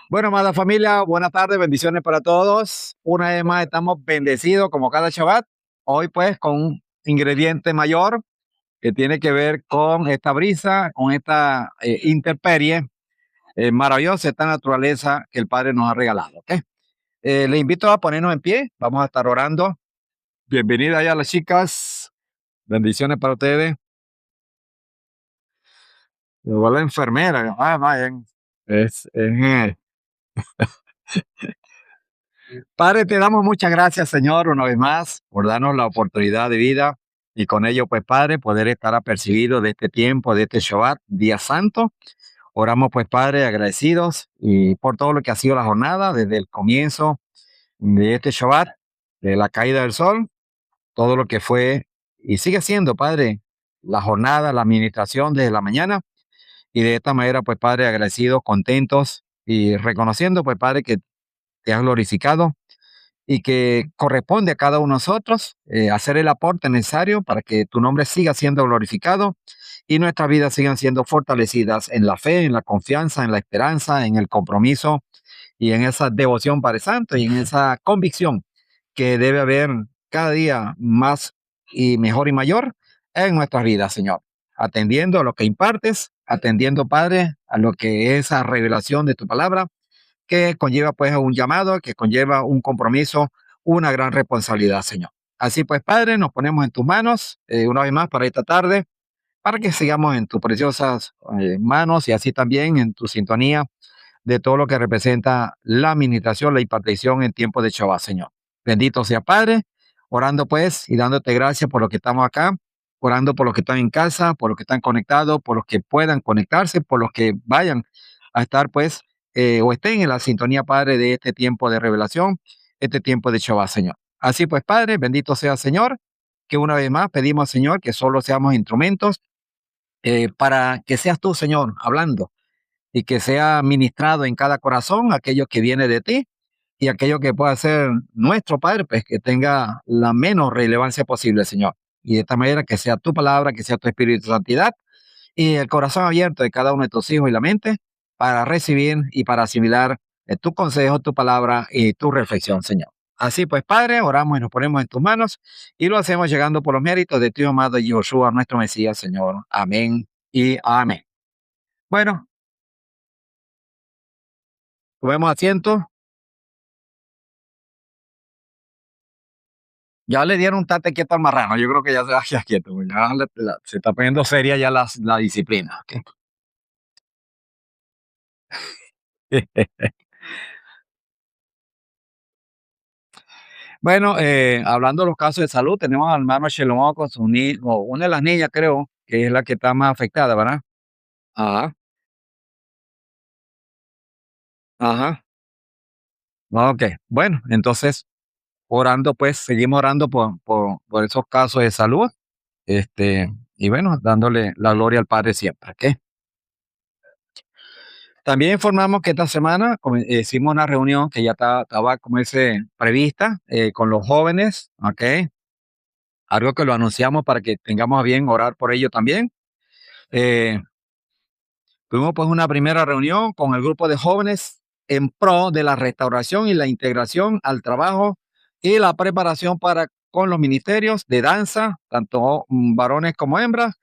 Bueno, amada familia, buenas tardes, bendiciones para todos. Una vez más estamos bendecidos como cada Shabbat. Hoy pues con un ingrediente mayor que tiene que ver con esta brisa, con esta intemperie maravillosa, esta naturaleza que el Padre nos ha regalado. ¿Ok? Le invito a ponernos en pie, vamos a estar orando. Bienvenida ya las chicas, bendiciones para ustedes. Llegó la enfermera, vayan. Es Padre, te damos muchas gracias, Señor, una vez más, por darnos la oportunidad de vida y con ello, pues, Padre, poder estar apercibido de este tiempo, de este Shabbat, día santo. Oramos, pues, Padre, agradecidos y por todo lo que ha sido la jornada, desde el comienzo de este Shabbat, de la caída del sol, todo lo que fue y sigue siendo, Padre, la jornada, la administración desde la mañana. Y de esta manera, pues, Padre, agradecidos, contentos y reconociendo, pues, Padre, que te has glorificado y que corresponde a cada uno de nosotros hacer el aporte necesario para que tu nombre siga siendo glorificado y nuestras vidas sigan siendo fortalecidas en la fe, en la confianza, en la esperanza, en el compromiso y en esa devoción Padre Santo y en esa convicción que debe haber cada día más y mejor y mayor en nuestras vidas, Señor. Atendiendo a lo que impartes, atendiendo, Padre, a lo que es esa revelación de tu palabra que conlleva pues un llamado, que conlleva un compromiso, una gran responsabilidad, Señor. Así pues, Padre, nos ponemos en tus manos una vez más para esta tarde, para que sigamos en tus preciosas manos y así también en tu sintonía de todo lo que representa la administración, la impartición en tiempo de Shabbat, Señor. Bendito sea, Padre, orando pues y dándote gracias por los que estamos acá, orando por los que están en casa, por los que están conectados, por los que puedan conectarse, por los que vayan a estar pues o estén en la sintonía, Padre, de este tiempo de revelación, este tiempo de Shabbat, Señor. Así pues, Padre, bendito sea, Señor, que una vez más pedimos, Señor, que solo seamos instrumentos para que seas tú, Señor, hablando y que sea ministrado en cada corazón aquello que viene de ti y aquello que pueda ser nuestro Padre, pues que tenga la menos relevancia posible, Señor. Y de esta manera que sea tu palabra, que sea tu Espíritu de Santidad y el corazón abierto de cada uno de tus hijos y la mente para recibir y para asimilar tu consejo, tu palabra y tu reflexión, Señor. Así pues, Padre, oramos y nos ponemos en tus manos y lo hacemos llegando por los méritos de tu amado Yoshua, nuestro Mesías, Señor. Amén y amén. Bueno, tomemos asiento. Ya le dieron un tate quieto al marrano. Yo creo que ya se va ya quieto. Pues, ya se está poniendo seria ya la disciplina. ¿Ok? Bueno, hablando de los casos de salud, tenemos al hermano Shelomo con su o una de las niñas, creo, que es la que está más afectada, ¿verdad? Ajá, ajá. Ok, bueno, entonces, orando, pues, seguimos orando por esos casos de salud, y bueno, dándole la gloria al Padre siempre, ¿ok? También informamos que esta semana hicimos una reunión que ya estaba como ese prevista con los jóvenes, ¿ok? Algo que lo anunciamos para que tengamos a bien orar por ello también. Eh, Tuvimos pues una primera reunión con el grupo de jóvenes en pro de la restauración y la integración al trabajo y la preparación para con los ministerios de danza, tanto varones como hembras,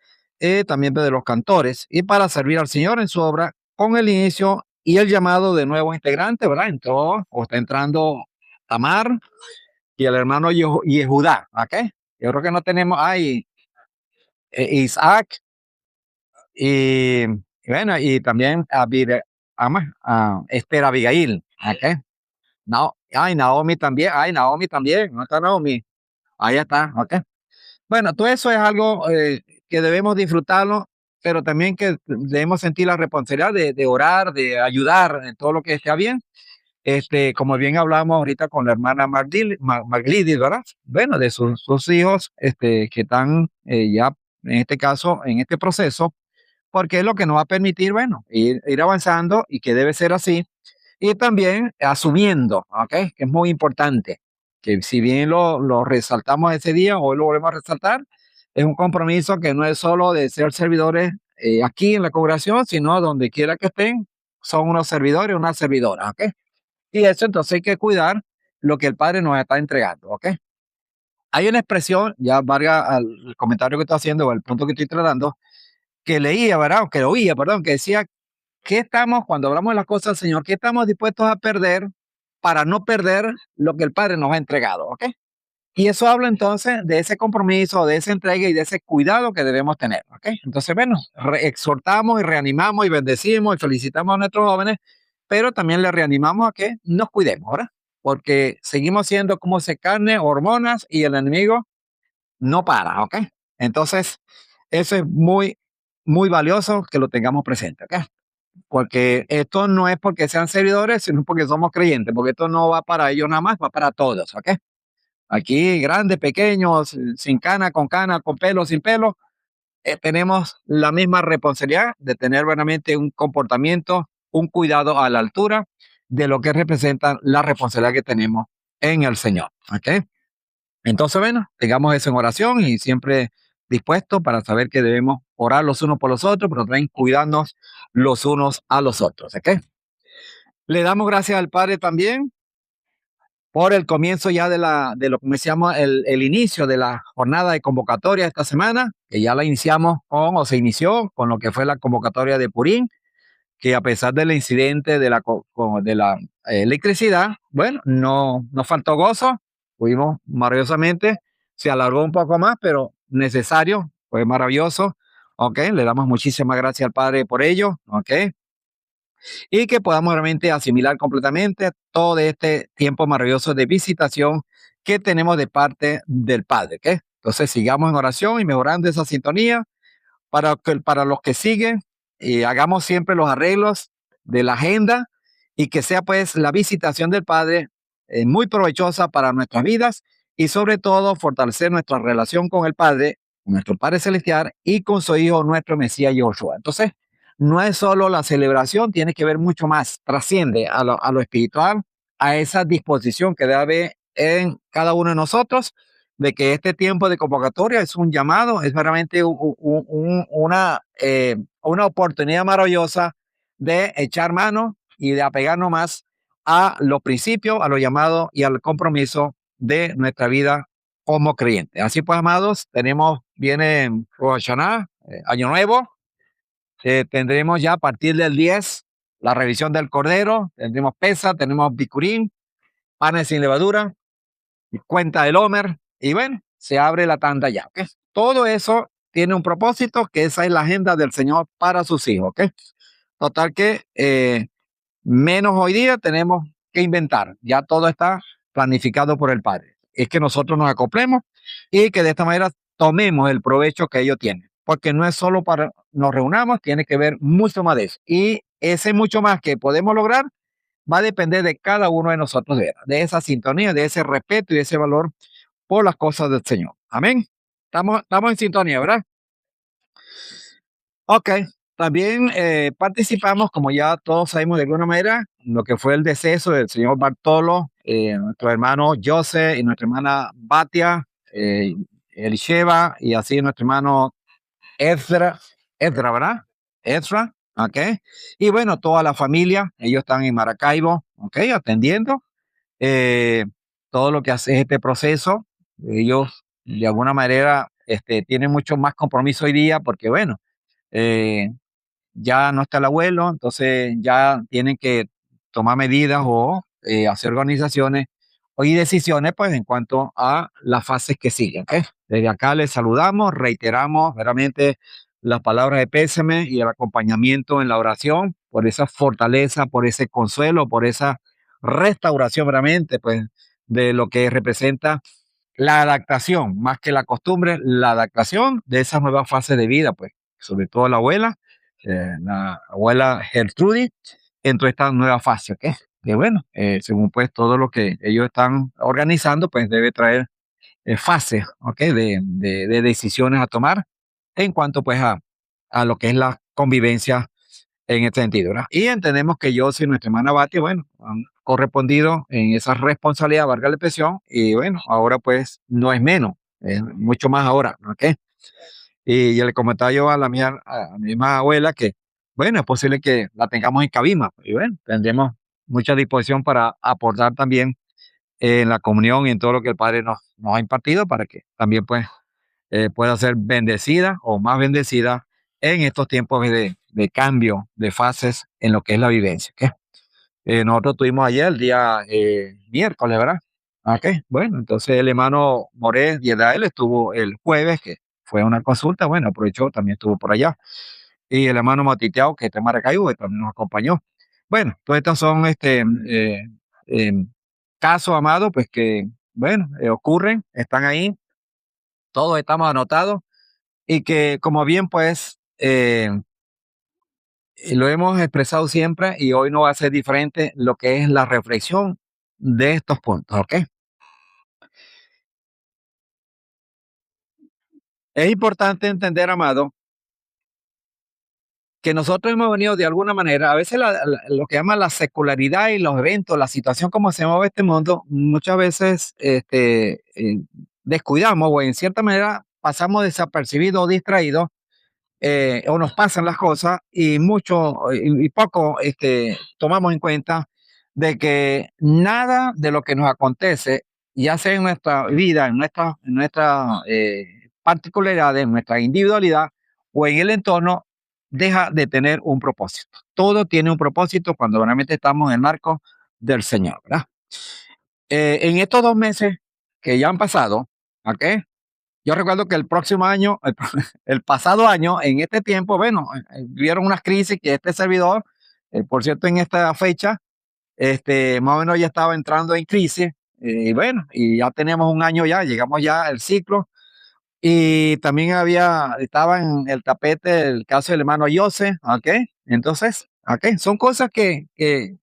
también de los cantores, y para servir al Señor en su obra con el inicio y el llamado de nuevos integrantes, ¿verdad? Entró o está entrando Tamar y el hermano Yehudá, ¿ok? Yo creo que no tenemos, hay Isaac y bueno, y también a Esther Abigail, ¿ok? No, ay, Naomi también, ay, Naomi también, ¿no está Naomi? Ahí está, ¿ok? Bueno, todo eso es algo que debemos disfrutarlo, pero también que debemos sentir la responsabilidad de orar, de ayudar en todo lo que esté bien. Como bien hablamos ahorita con la hermana Maglidis, ¿verdad? Bueno, de sus hijos, que están ya, en este caso, en este proceso, porque es lo que nos va a permitir, bueno, ir avanzando y que debe ser así. Y también asumiendo, ¿ok? Que es muy importante, que si bien lo resaltamos ese día, hoy lo volvemos a resaltar, es un compromiso que no es solo de ser servidores aquí en la congregación, sino donde quiera que estén, son unos servidores, una servidora, ¿ok? Y eso entonces hay que cuidar lo que el Padre nos está entregando, ¿ok? Hay una expresión, ya valga al comentario que estoy haciendo o al punto que estoy tratando, que leía, ¿verdad? O que oía, perdón, que decía, ¿qué estamos, cuando hablamos de las cosas del Señor, qué estamos dispuestos a perder para no perder lo que el Padre nos ha entregado, ¿ok? Y eso habla entonces de ese compromiso, de esa entrega y de ese cuidado que debemos tener, ¿ok? Entonces, bueno, exhortamos y reanimamos y bendecimos y felicitamos a nuestros jóvenes, pero también les reanimamos a que nos cuidemos, ¿verdad? Porque seguimos siendo como se carne, hormonas y el enemigo no para, ¿ok? Entonces, eso es muy, muy valioso que lo tengamos presente, ¿ok? Porque esto no es porque sean servidores, sino porque somos creyentes, porque esto no va para ellos nada más, va para todos, ¿ok? Aquí, grandes, pequeños, sin cana, con pelo, sin pelo, tenemos la misma responsabilidad de tener realmente un comportamiento, un cuidado a la altura de lo que representa la responsabilidad que tenemos en el Señor, ¿ok? Entonces, bueno, tengamos eso en oración y siempre dispuestos para saber que debemos orar los unos por los otros, pero también cuidarnos los unos a los otros, ¿ok? Le damos gracias al Padre también por el comienzo ya de lo que decíamos, el inicio de la jornada de convocatoria esta semana, que ya la iniciamos con, o se inició con lo que fue la convocatoria de Purín, que a pesar del incidente de de la electricidad, bueno, no nos faltó gozo, fuimos maravillosamente, se alargó un poco más, pero necesario, fue maravilloso, ok, le damos muchísimas gracias al Padre por ello, ok, y que podamos realmente asimilar completamente todo este tiempo maravilloso de visitación que tenemos de parte del Padre, ¿ok? Entonces sigamos en oración y mejorando esa sintonía para los que siguen, hagamos siempre los arreglos de la agenda y que sea pues la visitación del Padre muy provechosa para nuestras vidas y sobre todo fortalecer nuestra relación con el Padre, con nuestro Padre Celestial y con su Hijo, nuestro Mesías Joshua. Entonces, no es solo la celebración, tiene que ver mucho más, trasciende a lo espiritual, a esa disposición que debe haber en cada uno de nosotros de que este tiempo de convocatoria es un llamado, es realmente una oportunidad maravillosa de echar mano y de apegarnos más a los principios, a los llamados y al compromiso de nuestra vida como creyentes. Así pues, amados, viene Rosh Hashanah, Año Nuevo, tendremos ya a partir del 10 la revisión del Cordero, tendremos Pesa, tenemos Bicurín, panes sin levadura, y cuenta del Homer, y bueno, se abre la tanda ya, ¿ok? Todo eso tiene un propósito, que esa es la agenda del Señor para sus hijos, ¿ok? Total que menos hoy día tenemos que inventar, ya todo está planificado por el Padre. Es que nosotros nos acoplemos y que de esta manera tomemos el provecho que ellos tienen, porque no es solo para nos reunamos, tiene que ver mucho más de eso. Y ese mucho más que podemos lograr va a depender de cada uno de nosotros, de esa sintonía, de ese respeto y de ese valor por las cosas del Señor. Amén. Estamos en sintonía, ¿verdad? Ok. También participamos, como ya todos sabemos de alguna manera, en lo que fue el deceso del señor Bartolo, nuestro hermano José y nuestra hermana Batia, Elisheva, y así nuestro hermano Ezra, ¿verdad? Ezra, ok. Y bueno, toda la familia, ellos están en Maracaibo, ok, atendiendo eh, todo lo que hace este proceso. Ellos, de alguna manera, tienen mucho más compromiso hoy día porque, bueno, eh, ya no está el abuelo, entonces ya tienen que tomar medidas o hacer organizaciones y decisiones pues en cuanto a las fases que siguen. ¿Ok? Desde acá les saludamos, reiteramos veramente las palabras de pésame y el acompañamiento en la oración por esa fortaleza, por ese consuelo, por esa restauración veramente pues de lo que representa la adaptación, más que la costumbre, la adaptación de esa nueva fase de vida, pues, sobre todo la abuela Gertrudis, entró esta nueva fase, ¿ok? Que bueno, según pues todo lo que ellos están organizando, pues debe traer fases, ¿ok? De decisiones a tomar en cuanto pues a lo que es la convivencia en este sentido, ¿verdad? Y entendemos que yo y nuestra hermana Bati, bueno, han correspondido en esa responsabilidad, valga la expresión, y bueno, ahora pues no es menos, es mucho más ahora, ¿ok? Y le comentaba yo a mi misma abuela que bueno, es posible que la tengamos en cabima. Y bueno, tendremos mucha disposición para aportar también en la comunión y en todo lo que el Padre nos ha impartido para que también pues pueda ser bendecida o más bendecida en estos tiempos de cambio de fases en lo que es la vivencia. ¿Ok? Nosotros tuvimos ayer el día miércoles, ¿verdad? Ok, bueno, entonces el hermano Morés y él estuvo el jueves, que fue una consulta, bueno, aprovechó, también estuvo por allá. Y el hermano Matiteao, que está en Maracaibo, que también nos acompañó. Bueno, todos estos son em, casos, amados, pues que, bueno, ocurren, están ahí, todos estamos anotados y que como bien pues lo hemos expresado siempre y hoy no va a ser diferente lo que es la reflexión de estos puntos, ¿ok? Es importante entender, amado, que nosotros hemos venido de alguna manera, a veces lo que llama la secularidad y los eventos, la situación como se mueve este mundo, muchas veces descuidamos o en cierta manera pasamos desapercibidos o distraídos o nos pasan las cosas y mucho y poco tomamos en cuenta de que nada de lo que nos acontece, ya sea en nuestra vida, en nuestra particularidades, en nuestra individualidad o en el entorno, deja de tener un propósito. Todo tiene un propósito cuando realmente estamos en el marco del Señor, ¿verdad? En estos 2 meses que ya han pasado, ¿ok? Yo recuerdo que el próximo año, el pasado año, en este tiempo, bueno, vieron unas crisis que este servidor, por cierto, en esta fecha, más o menos ya estaba entrando en crisis, y bueno, y ya tenemos un año ya, llegamos ya al ciclo, y también estaba en el tapete el caso del hermano Jose, ¿ok? Entonces, ¿ok? Son cosas que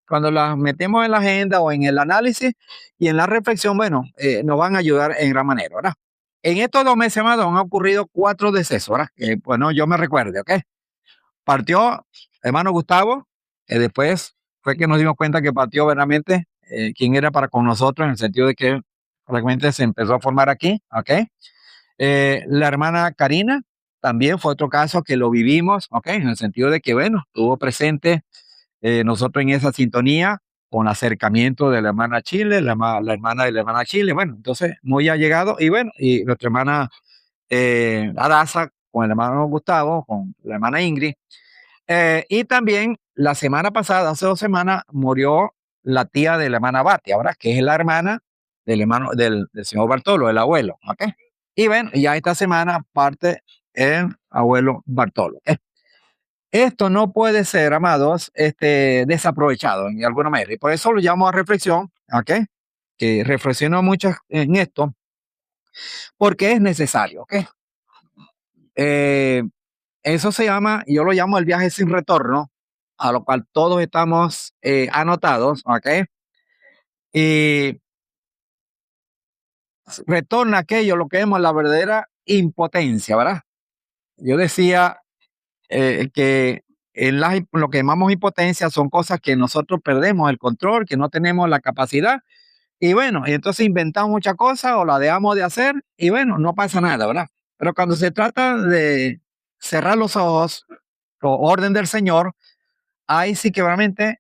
cuando las metemos en la agenda o en el análisis y en la reflexión, bueno, nos van a ayudar en gran manera, ¿verdad? En estos 2 meses, amados, han ocurrido 4 decesos, ¿verdad? Que, bueno, yo me recuerde, ¿ok? Partió hermano Gustavo, después fue que nos dimos cuenta que partió verdaderamente quién era para con nosotros, en el sentido de que realmente se empezó a formar aquí, ¿ok? La hermana Karina también fue otro caso que lo vivimos, ¿ok? En el sentido de que, bueno, estuvo presente nosotros en esa sintonía con acercamiento de la hermana Chile, la hermana de la hermana Chile, bueno, entonces muy allegado y bueno, y nuestra hermana Adasa con el hermano Gustavo, con la hermana Ingrid, y también la semana pasada, hace 2 semanas, murió la tía de la hermana Batia, ¿verdad? Que es la hermana del hermano del señor Bartolo, el abuelo, ¿ok? Y ven, ya esta semana parte el abuelo Bartolo. Esto no puede ser, amados, desaprovechado en alguna manera. Y por eso lo llamo a reflexión, ¿ok? Que reflexiono mucho en esto, porque es necesario, ¿ok? Eh, Eso se llama, yo lo llamo el viaje sin retorno, a lo cual todos estamos anotados, ¿ok? Y retorna aquello, lo que vemos, la verdadera impotencia, ¿verdad? Yo decía que lo que llamamos impotencia son cosas que nosotros perdemos el control, que no tenemos la capacidad, y bueno, y entonces inventamos muchas cosas o la dejamos de hacer, y bueno, no pasa nada, ¿verdad? Pero cuando se trata de cerrar los ojos, o orden del Señor, ahí sí que realmente,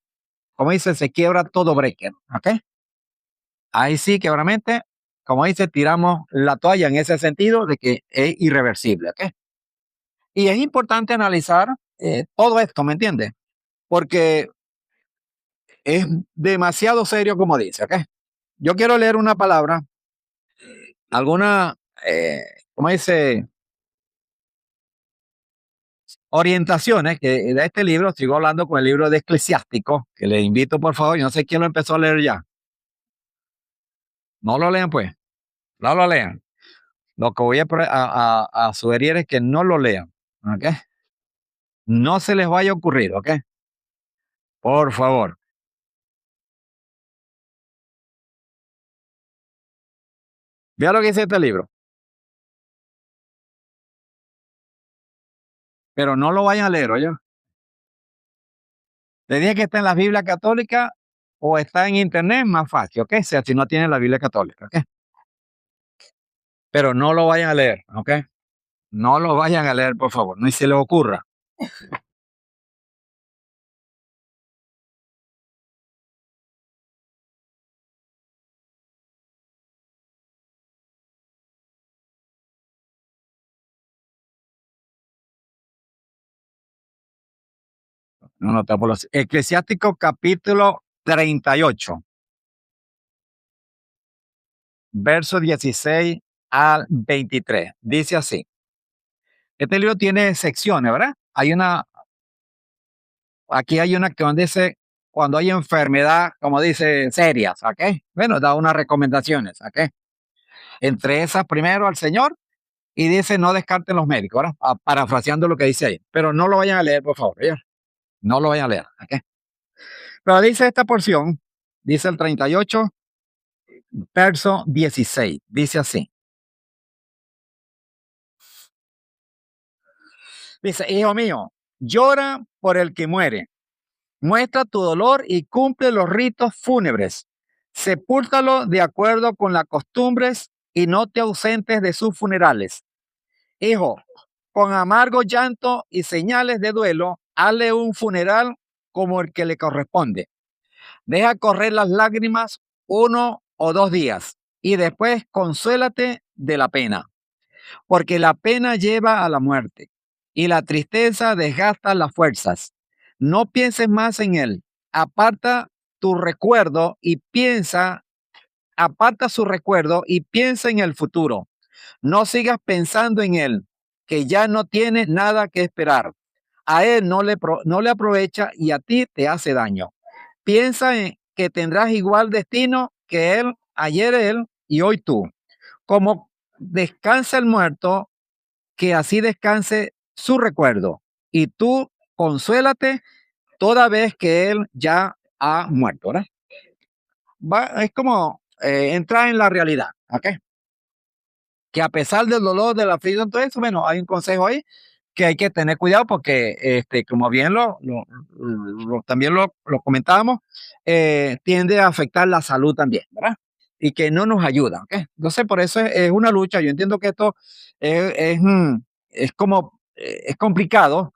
como dice, se quiebra todo breaker, ¿ok? Ahí sí que realmente, como dice, tiramos la toalla en ese sentido de que es irreversible, ¿ok? Y es importante analizar todo esto, ¿me entiendes? Porque es demasiado serio como dice, ¿ok? Yo quiero leer una palabra, alguna, eh, como dice, orientaciones que de este libro, sigo hablando con el libro de Eclesiástico, que les invito por favor, yo no sé quién lo empezó a leer ya, no lo lean pues, no lo lean. Lo que voy a sugerir es que no lo lean, ¿ok? No se les vaya a ocurrir, ¿ok? Por favor. Vea lo que dice este libro, pero no lo vayan a leer, oye. Le dije que está en la Biblia católica o está en internet, más fácil, ¿ok? O sea, si no tiene la Biblia católica, ¿ok? Pero no lo vayan a leer, ¿ok? No lo vayan a leer, por favor, ni se les ocurra. No, no, por los Eclesiástico capítulo 38, verso 16 al 23. Dice así. Este libro tiene secciones, ¿verdad? Aquí hay una que donde dice cuando hay enfermedad, como dice, serias, ¿ok? Bueno, da unas recomendaciones, ¿ok? Entre esas, primero al Señor y dice no descarten los médicos, ¿verdad? Parafraseando lo que dice ahí. Pero no lo vayan a leer, por favor, ¿ya? No lo vayan a leer, ¿ok? Pero dice esta porción, dice el 38, verso 16, dice así. Dice, hijo mío, llora por el que muere. Muestra tu dolor y cumple los ritos fúnebres. Sepúltalo de acuerdo con las costumbres y no te ausentes de sus funerales. Hijo, con amargo llanto y señales de duelo, hazle un funeral como el que le corresponde. Deja correr las lágrimas 1 o 2 días y después consuélate de la pena, porque la pena lleva a la muerte y la tristeza desgasta las fuerzas. No pienses más en él. Aparta tu recuerdo y piensa, aparta su recuerdo y piensa en el futuro. No sigas pensando en él, que ya no tiene nada que esperar. A él no le aprovecha y a ti te hace daño. Piensa en que tendrás igual destino que él, ayer él y hoy tú. Como descansa el muerto, que así descanse su recuerdo. Y tú consuélate toda vez que él ya ha muerto, ¿verdad? Es como entrar en la realidad, ¿ok? Que a pesar del dolor, de la aflicción, todo eso, bueno, hay un consejo ahí que hay que tener cuidado porque, como bien también lo comentábamos, tiende a afectar la salud también, ¿verdad? Y que no nos ayuda, ¿ok? Entonces, por eso es una lucha. Yo entiendo que esto es como, es complicado,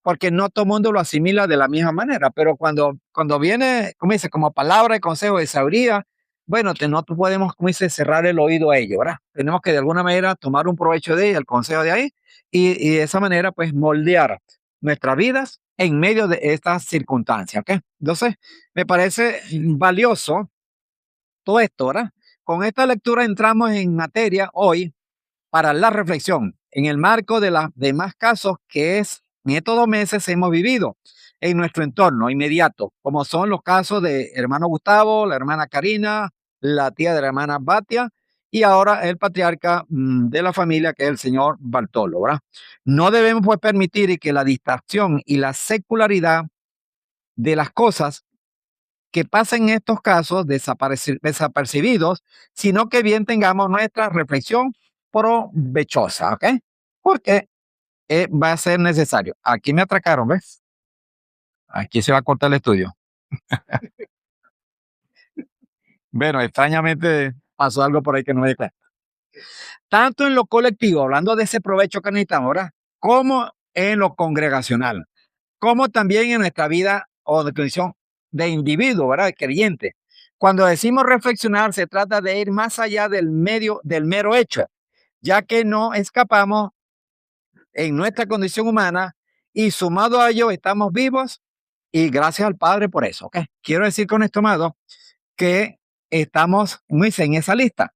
porque no todo el mundo lo asimila de la misma manera, pero cuando viene, como dice, como palabra de consejo de sabiduría, bueno, no podemos, como dice, cerrar el oído a ello, ¿verdad? Tenemos que de alguna manera tomar un provecho de ella, el consejo de ahí, y de esa manera, pues, moldear nuestras vidas en medio de estas circunstancias, ¿ok? Entonces, me parece valioso todo esto, ¿verdad? Con esta lectura entramos en materia hoy para la reflexión en el marco de los demás casos que en estos 2 meses hemos vivido en nuestro entorno inmediato, como son los casos de hermano Gustavo, la hermana Karina, la tía de la hermana Batia y ahora el patriarca de la familia, que es el señor Bartolo, ¿verdad? No debemos pues permitir que la distracción y la secularidad de las cosas que pasen en estos casos desapercibidos, sino que bien tengamos nuestra reflexión provechosa, ¿ok? Porque va a ser necesario. Aquí me atracaron, ¿ves? Aquí se va a cortar el estudio. Bueno, extrañamente pasó algo por ahí que no me di cuenta. Tanto en lo colectivo, hablando de ese provecho que necesitamos ahora, como en lo congregacional, como también en nuestra vida o de condición de individuo, ¿verdad? De creyente. Cuando decimos reflexionar, se trata de ir más allá del mero hecho, ya que no escapamos en nuestra condición humana y sumado a ello estamos vivos y gracias al Padre por eso. ¿Ok? Quiero decir con esto, amado, que estamos muy en esa lista.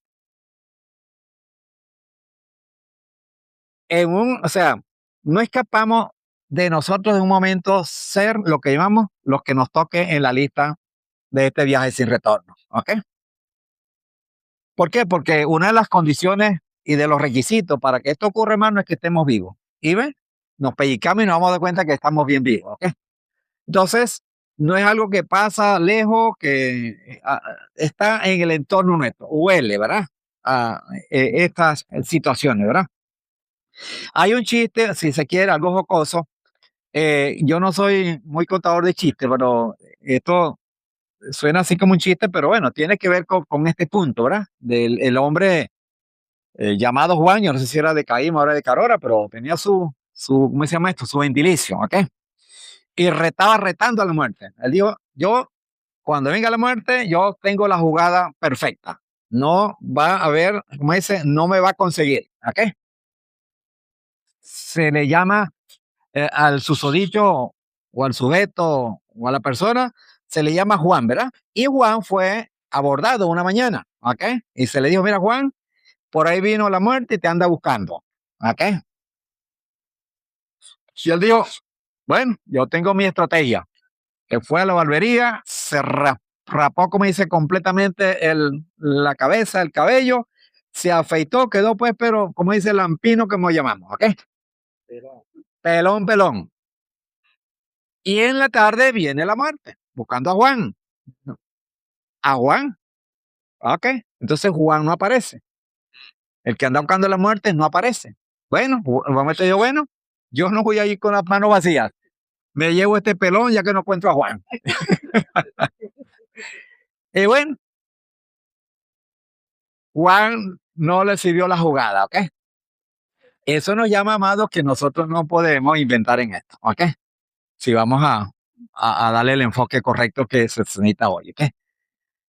O sea, no escapamos de nosotros de un momento ser lo que llamamos los que nos toque en la lista de este viaje sin retorno. ¿Ok? ¿Por qué? Porque una de las condiciones y de los requisitos para que esto ocurra, hermano, es que estemos vivos. ¿Y ven? Nos pellizcamos y nos damos de cuenta que estamos bien vivos. ¿Ok? Entonces, no es algo que pasa lejos, que está en el entorno nuestro. Huele, ¿verdad? A estas situaciones, ¿verdad? Hay un chiste, si se quiere, algo jocoso. Yo no soy muy contador de chistes, pero esto suena así como un chiste, pero bueno, tiene que ver con este punto, ¿verdad? Del el hombre llamado Juan, yo no sé si era de Caíma o era de Carora, pero tenía ¿cómo se llama esto? Su gentilicio, ¿ok? Y estaba retando a la muerte. Él dijo, yo, cuando venga la muerte, yo tengo la jugada perfecta. No va a haber, como dice, no me va a conseguir, ¿ok? Se le llama al susodicho o al sujeto o a la persona se le llama Juan, ¿verdad? Y Juan fue abordado una mañana, ¿ok? Y se le dijo, mira Juan, por ahí vino la muerte y te anda buscando, ¿ok? Y él dijo, bueno, yo tengo mi estrategia. Que fue a la barbería, se rapó, como dice, completamente la cabeza, el cabello, se afeitó, quedó pues, pero como dice Lampino, como llamamos, ¿ok? Pelón, pelón. Y en la tarde viene la muerte, buscando a Juan. A Juan, ¿ok? Entonces Juan no aparece. El que anda buscando la muerte no aparece. Bueno, vamos a decir, bueno, yo no voy a ir con las manos vacías. Me llevo este pelón ya que no encuentro a Juan. Y bueno, Juan no le sirvió la jugada, ¿ok? Eso nos llama, amados, que nosotros no podemos inventar en esto, ¿ok? Si vamos a darle el enfoque correcto que se necesita hoy, ¿ok?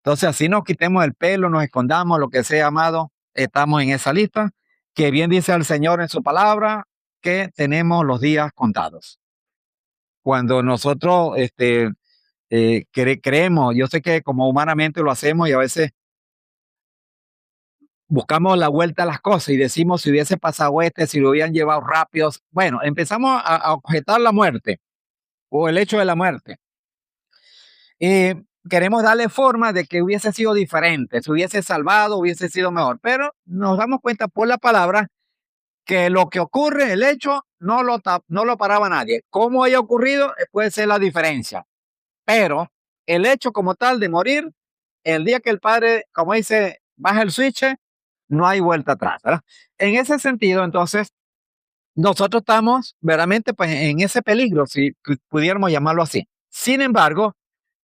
Entonces, así nos quitemos el pelo, nos escondamos, lo que sea, amado, estamos en esa lista, que bien dice el Señor en su palabra, que tenemos los días contados. Cuando nosotros creemos, yo sé que como humanamente lo hacemos y a veces buscamos la vuelta a las cosas y decimos si hubiese pasado si lo hubieran llevado rápido. Bueno, empezamos a objetar la muerte o el hecho de la muerte. Y queremos darle forma de que hubiese sido diferente, se hubiese salvado, hubiese sido mejor, pero nos damos cuenta por la palabra que lo que ocurre, el hecho, no lo paraba nadie. Cómo haya ocurrido puede ser la diferencia, pero el hecho como tal de morir, el día que el Padre, como dice, baja el switch, no hay vuelta atrás, ¿verdad? En ese sentido, entonces, nosotros estamos verdaderamente pues, en ese peligro, si pudiéramos llamarlo así. Sin embargo,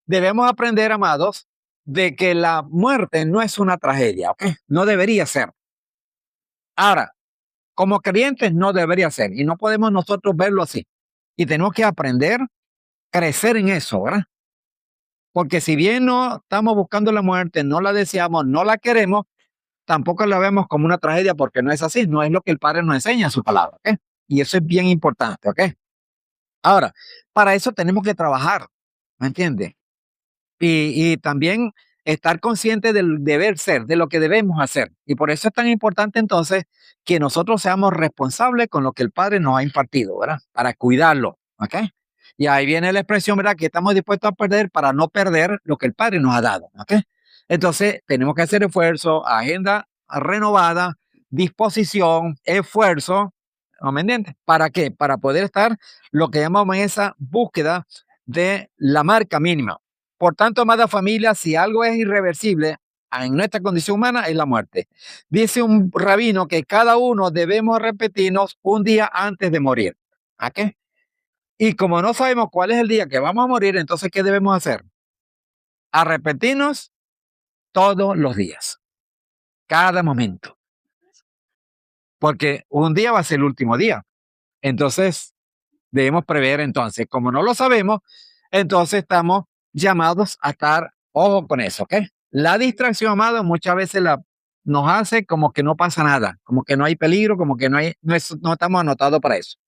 debemos aprender, amados, de que la muerte no es una tragedia, ¿ok? No debería ser. Ahora, como creyentes no debería ser y no podemos nosotros verlo así. Y tenemos que aprender, crecer en eso, ¿verdad? Porque si bien no estamos buscando la muerte, no la deseamos, no la queremos, tampoco la vemos como una tragedia porque no es así, no es lo que el Padre nos enseña en su palabra, ¿ok? Y eso es bien importante, ¿ok? Ahora, para eso tenemos que trabajar, ¿me entiendes? Y también estar consciente del deber ser, de lo que debemos hacer. Y por eso es tan importante entonces que nosotros seamos responsables con lo que el Padre nos ha impartido, ¿verdad? Para cuidarlo, ¿ok? Y ahí viene la expresión, ¿verdad? Que estamos dispuestos a perder para no perder lo que el Padre nos ha dado, ¿ok? Entonces, tenemos que hacer esfuerzo, agenda renovada, disposición, esfuerzo, ¿no me entiendes? ¿Para qué? Para poder estar lo que llamamos en esa búsqueda de la marca mínima. Por tanto, amada familia, si algo es irreversible en nuestra condición humana, es la muerte. Dice un rabino que cada uno debemos repetirnos un día antes de morir. ¿A qué? Y como no sabemos cuál es el día que vamos a morir, entonces, ¿qué debemos hacer? Arrepentirnos todos los días, cada momento. Porque un día va a ser el último día. Entonces, debemos prever entonces. Como no lo sabemos, entonces estamos llamados a estar, ojo con eso, ¿ok? La distracción, amado, muchas veces nos hace como que no pasa nada, como que no hay peligro, como que no estamos anotados para eso.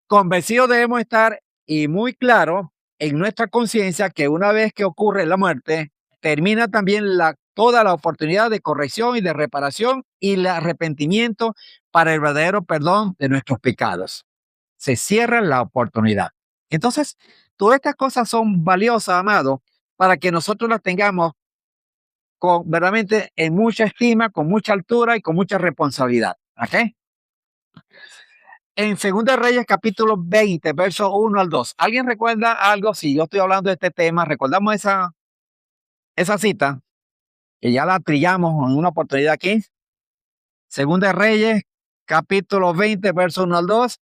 Convencidos debemos estar y muy claro en nuestra conciencia que una vez que ocurre la muerte, termina también toda la oportunidad de corrección y de reparación y el arrepentimiento para el verdadero perdón de nuestros pecados. Se cierra la oportunidad. Entonces, todas estas cosas son valiosas, amado, para que nosotros las tengamos verdaderamente en mucha estima, con mucha altura y con mucha responsabilidad. ¿Ok? En 2 Reyes capítulo 20, verso 1 al 2. ¿Alguien recuerda algo? Si yo estoy hablando de este tema, recordamos esa cita, que ya la trillamos en una oportunidad aquí. 2 Reyes capítulo 20, verso 1 al 2.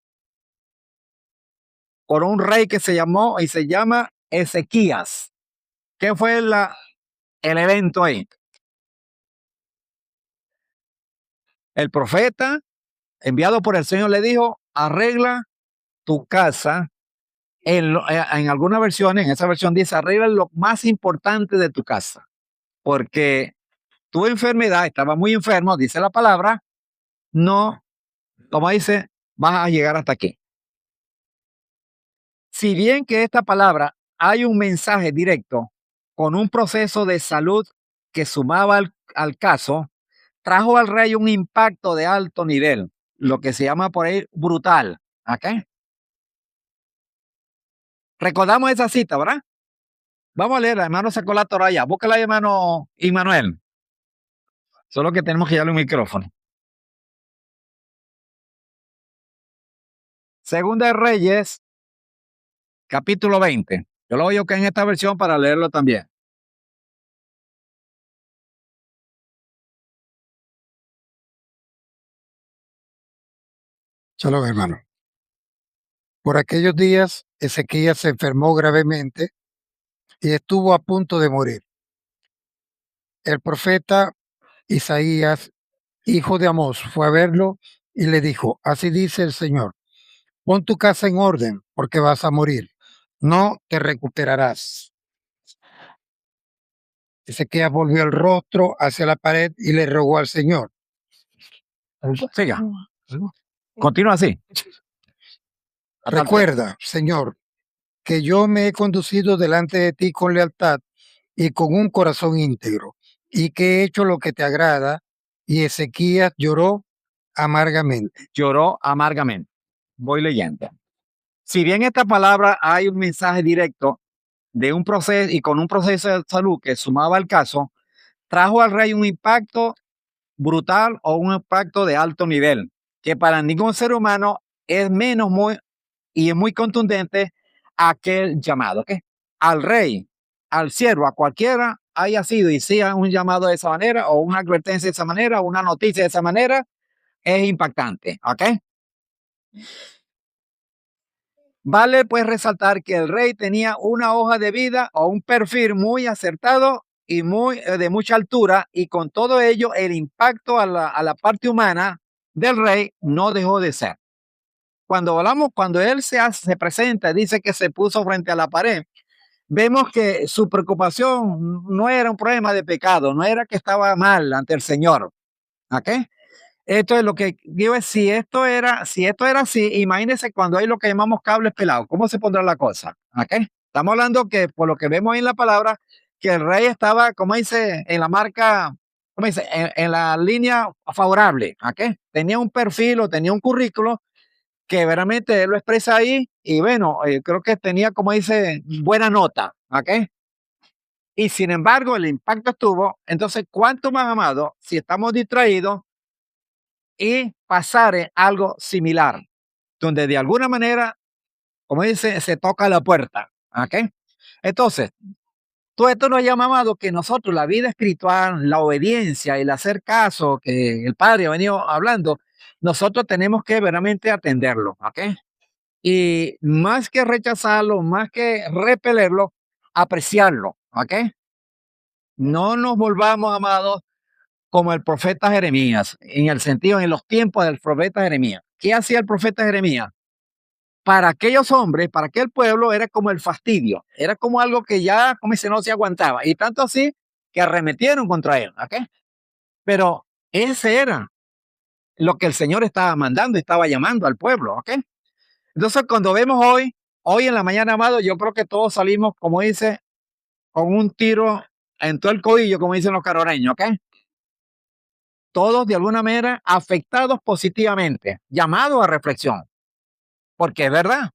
Por un rey que se llamó y se llama Ezequías. ¿Qué fue el evento ahí? El profeta enviado por el Señor le dijo, arregla tu casa. En algunas versiones, en esa versión dice, arregla lo más importante de tu casa, porque tu enfermedad, estaba muy enfermo, dice la palabra, no, como dice, vas a llegar hasta aquí. Si bien que esta palabra hay un mensaje directo con un proceso de salud que sumaba al caso, trajo al rey un impacto de alto nivel, lo que se llama por ahí brutal. ¿Ok? Recordamos esa cita, ¿verdad? Vamos a leer, hermano sacó la toralla. Búscala, hermano Immanuel. Solo que tenemos que darle un micrófono. Segunda de Reyes, capítulo 20. Yo lo voy a buscar en esta versión para leerlo también. Shalom, hermano. Por aquellos días, Ezequías se enfermó gravemente y estuvo a punto de morir. El profeta Isaías, hijo de Amós, fue a verlo y le dijo, así dice el Señor, pon tu casa en orden porque vas a morir, no te recuperarás. Ezequías volvió el rostro hacia la pared y le rogó al Señor. Siga. Continúa así. Recuerda, Señor, que yo me he conducido delante de ti con lealtad y con un corazón íntegro, y que he hecho lo que te agrada. Y Ezequías lloró amargamente. Lloró amargamente. Voy leyendo. Si bien esta palabra hay un mensaje directo de un proceso y con un proceso de salud que sumaba al caso, trajo al rey un impacto brutal o un impacto de alto nivel, que para ningún ser humano es menos muy y es muy contundente aquel llamado, ¿ok? Al rey, al siervo, a cualquiera haya sido y sea un llamado de esa manera o una advertencia de esa manera o una noticia de esa manera, es impactante, ¿ok? Vale pues resaltar que el rey tenía una hoja de vida o un perfil muy acertado y muy de mucha altura, y con todo ello el impacto a la parte humana del rey no dejó de ser. Cuando hablamos, cuando él se presenta, dice que se puso frente a la pared, vemos que su preocupación no era un problema de pecado, no era que estaba mal ante el Señor. ¿Ok? Esto es lo que digo, es si esto era así, imagínense cuando hay lo que llamamos cables pelados, ¿cómo se pondrá la cosa? ¿Ok? Estamos hablando que por lo que vemos ahí en la palabra, que el rey estaba, como dice, en la marca, como dice, en la línea favorable. ¿Ok? Tenía un perfil o tenía un currículo que verdaderamente él lo expresa ahí y bueno, creo que tenía, como dice, buena nota. ¿Ok? Y sin embargo, el impacto estuvo. Entonces, ¿cuánto más, amado, si estamos distraídos y pasar algo similar, donde de alguna manera, como dice, se toca la puerta? ¿Ok? Entonces, todo esto nos llama, amado, que nosotros, la vida espiritual, la obediencia, el hacer caso que el Padre ha venido hablando, nosotros tenemos que verdaderamente atenderlo. ¿Ok? Y más que rechazarlo, más que repelerlo, apreciarlo. ¿Ok? No nos volvamos, amados, como el profeta Jeremías, en el sentido, en los tiempos del profeta Jeremías. ¿Qué hacía el profeta Jeremías? Para aquellos hombres, para aquel pueblo, era como el fastidio, era como algo que ya, como dice, no se aguantaba. Y tanto así que arremetieron contra él. ¿Ok? Pero ese era lo que el Señor estaba mandando, estaba llamando al pueblo. ¿Ok? Entonces, cuando vemos hoy en la mañana, amado, yo creo que todos salimos, como dice, con un tiro en todo el codillo, como dicen los caroreños. ¿Ok? Todos de alguna manera afectados positivamente, llamados a reflexión, porque es verdad,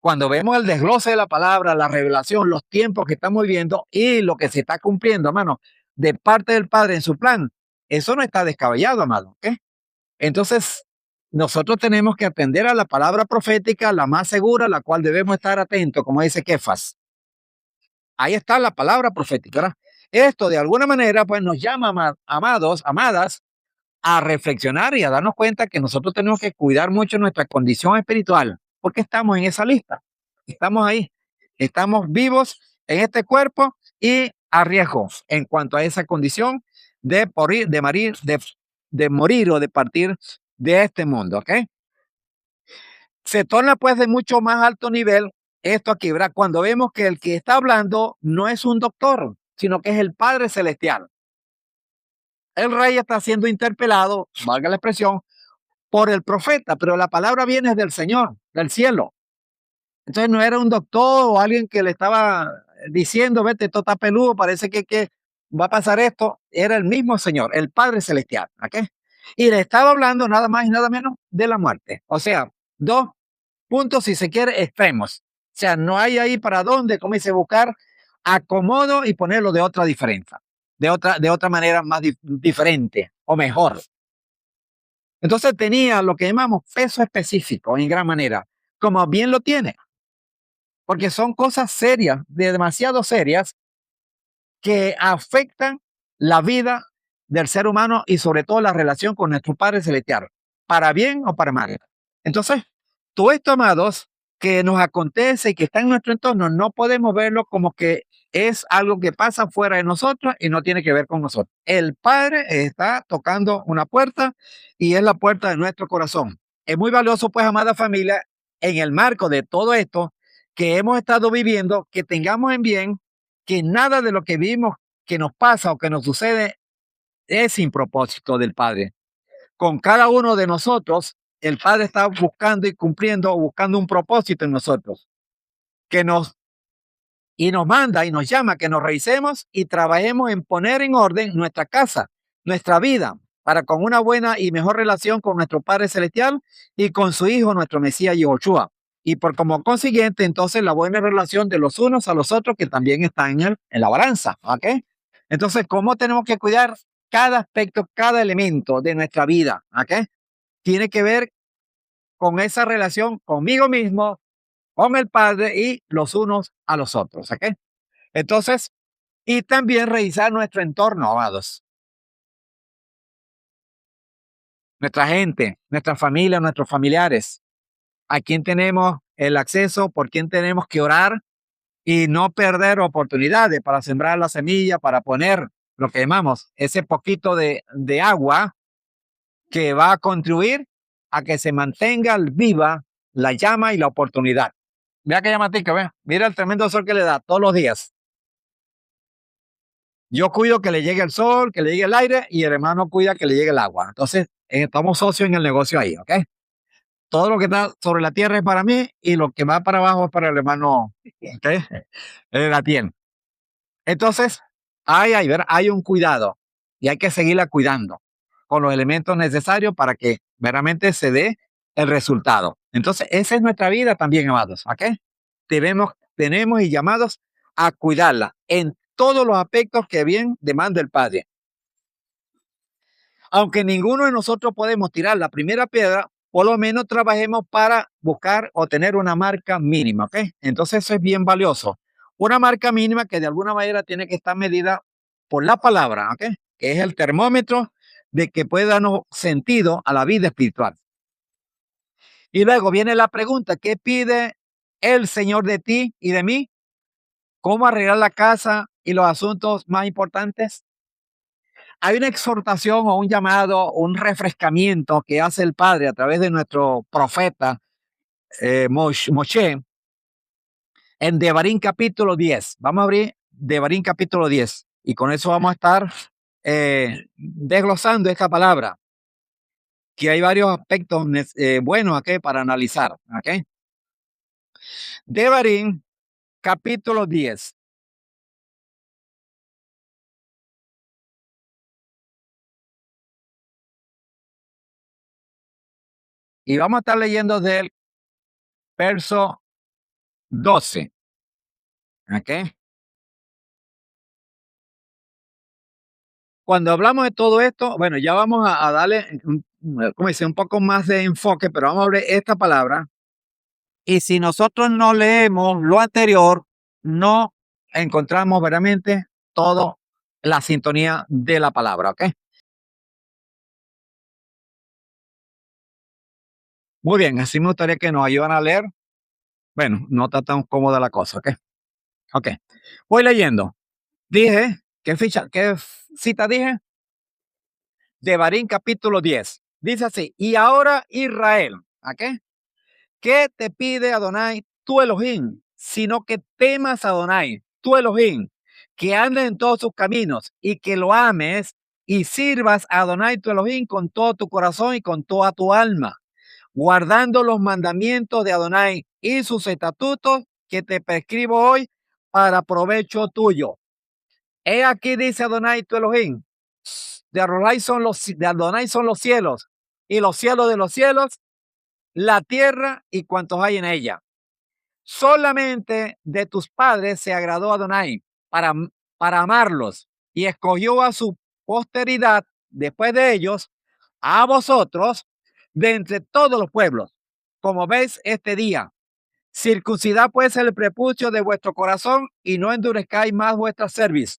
cuando vemos el desglose de la palabra, la revelación, los tiempos que estamos viviendo y lo que se está cumpliendo, hermano, de parte del Padre en su plan, eso no está descabellado, amado. ¿Ok? Entonces, nosotros tenemos que atender a la palabra profética, la más segura, la cual debemos estar atentos, como dice Kefas. Ahí está la palabra profética, ¿verdad? Esto de alguna manera, pues nos llama, amados, amadas, a reflexionar y a darnos cuenta que nosotros tenemos que cuidar mucho nuestra condición espiritual, porque estamos en esa lista, estamos ahí, estamos vivos en este cuerpo y a riesgo en cuanto a esa condición de morir, de morir o de partir de este mundo, ¿ok? Se torna pues de mucho más alto nivel esto aquí, ¿verdad? Cuando vemos que el que está hablando no es un doctor, sino que es el Padre Celestial. El rey está siendo interpelado, valga la expresión, por el profeta, pero la palabra viene del Señor, del cielo. Entonces no era un doctor o alguien que le estaba diciendo, vete, esto está peludo, parece que va a pasar esto. Era el mismo Señor, el Padre Celestial. ¿Ok? Y le estaba hablando nada más y nada menos de la muerte. O sea, dos puntos, si se quiere, extremos. O sea, no hay ahí para dónde, como dice, buscar acomodo y ponerlo de otra diferencia, de otra manera más diferente o mejor. Entonces tenía lo que llamamos peso específico en gran manera, como bien lo tiene, porque son cosas serias, demasiado serias, que afectan la vida del ser humano y sobre todo la relación con nuestro Padre Celestial, para bien o para mal. Entonces, todo esto, amados, que nos acontece y que está en nuestro entorno, no podemos verlo como que es algo que pasa fuera de nosotros y no tiene que ver con nosotros. El Padre está tocando una puerta y es la puerta de nuestro corazón. Es muy valioso, pues, amada familia, en el marco de todo esto que hemos estado viviendo, que tengamos en bien que nada de lo que vimos que nos pasa o que nos sucede es sin propósito del Padre. Con cada uno de nosotros, el Padre está buscando y cumpliendo o buscando un propósito en nosotros, que nos y nos manda y nos llama que nos revisemos y trabajemos en poner en orden nuestra casa, nuestra vida, para con una buena y mejor relación con nuestro Padre Celestial y con su Hijo, nuestro Mesías Yahushua. Y por como consiguiente, entonces, la buena relación de los unos a los otros que también está en la balanza. ¿Ok? Entonces, ¿cómo tenemos que cuidar cada aspecto, cada elemento de nuestra vida? ¿Ok? Tiene que ver con esa relación conmigo mismo, con el Padre y los unos a los otros. ¿Ok? Entonces, y también revisar nuestro entorno, amados. Nuestra gente, nuestra familia, nuestros familiares. A quién tenemos el acceso, por quién tenemos que orar y no perder oportunidades para sembrar la semilla, para poner lo que llamamos ese poquito de agua que va a contribuir a que se mantenga viva la llama y la oportunidad. Vea que llamatica, vea. Mira el tremendo sol que le da todos los días. Yo cuido que le llegue el sol, que le llegue el aire y el hermano cuida que le llegue el agua. Entonces, estamos socios en el negocio ahí, ¿ok? Todo lo que está sobre la tierra es para mí y lo que va para abajo es para el hermano, ¿ok? La tierra. Entonces, hay un cuidado y hay que seguirla cuidando con los elementos necesarios para que veramente se dé el resultado. Entonces, esa es nuestra vida también, amados, ¿ok? Tenemos y llamados a cuidarla en todos los aspectos que bien demanda el Padre. Aunque ninguno de nosotros podemos tirar la primera piedra, por lo menos trabajemos para buscar o tener una marca mínima, ¿ok? Entonces eso es bien valioso. Una marca mínima que de alguna manera tiene que estar medida por la palabra, ¿ok? Que es el termómetro de que puede darnos sentido a la vida espiritual. Y luego viene la pregunta, ¿qué pide el Señor de ti y de mí? ¿Cómo arreglar la casa y los asuntos más importantes? Hay una exhortación o un llamado, un refrescamiento que hace el Padre a través de nuestro profeta Moshe en Devarim capítulo 10. Vamos a abrir Devarim capítulo 10 y con eso vamos a estar desglosando esta palabra, que hay varios aspectos buenos aquí para analizar. ¿Okay? Devarim capítulo 10. Y vamos a estar leyendo del verso 12. ¿Ok? Cuando hablamos de todo esto, bueno, ya vamos a darle, como dice, un poco más de enfoque, pero vamos a ver esta palabra. Y si nosotros no leemos lo anterior, no encontramos verdaderamente toda la sintonía de la palabra, ¿ok? Muy bien, así me gustaría que nos ayudan a leer. Bueno, no está tan cómoda la cosa, ¿ok? Ok. Voy leyendo. Dije, ¿qué cita dije? Devarim capítulo 10. Dice así, y ahora Israel, ¿ok? ¿Qué te pide Adonai, tu Elohim? Sino que temas a Adonai, tu Elohim, que andes en todos sus caminos y que lo ames y sirvas a Adonai, tu Elohim, con todo tu corazón y con toda tu alma, guardando los mandamientos de Adonai y sus estatutos que te prescribo hoy para provecho tuyo. He aquí, dice Adonai tu Elohim, de Adonai son los cielos, y los cielos de los cielos, la tierra y cuantos hay en ella. Solamente de tus padres se agradó Adonai para amarlos, y escogió a su posteridad después de ellos, a vosotros, de entre todos los pueblos, como veis este día. Circuncidad pues el prepucio de vuestro corazón y no endurezcáis más vuestra cerviz,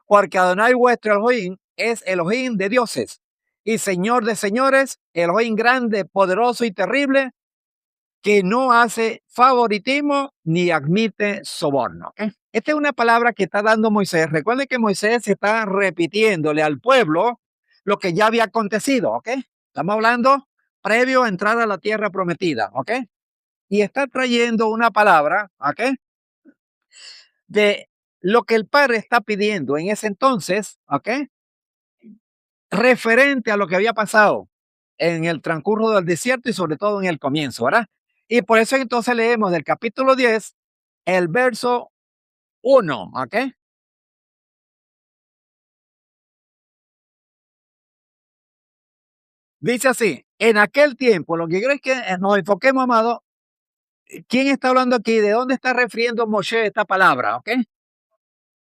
porque Adonai vuestro Elohim es Elohim de dioses y Señor de señores, Elohim grande, poderoso y terrible, que no hace favoritismo ni admite soborno. Esta es una palabra que está dando Moisés. Recuerden que Moisés está repitiéndole al pueblo lo que ya había acontecido. ¿Ok? Estamos hablando previo a entrar a la tierra prometida. ¿Ok? Y está trayendo una palabra, ¿ok?, de lo que el Padre está pidiendo en ese entonces, ¿ok?, referente a lo que había pasado en el transcurso del desierto y sobre todo en el comienzo, ¿verdad? Y por eso entonces leemos del capítulo 10, el verso 1, ¿ok? Dice así, en aquel tiempo, lo que quiero es que nos enfoquemos, amado, ¿quién está hablando aquí? ¿De dónde está refiriendo Moshe esta palabra? ¿Ok?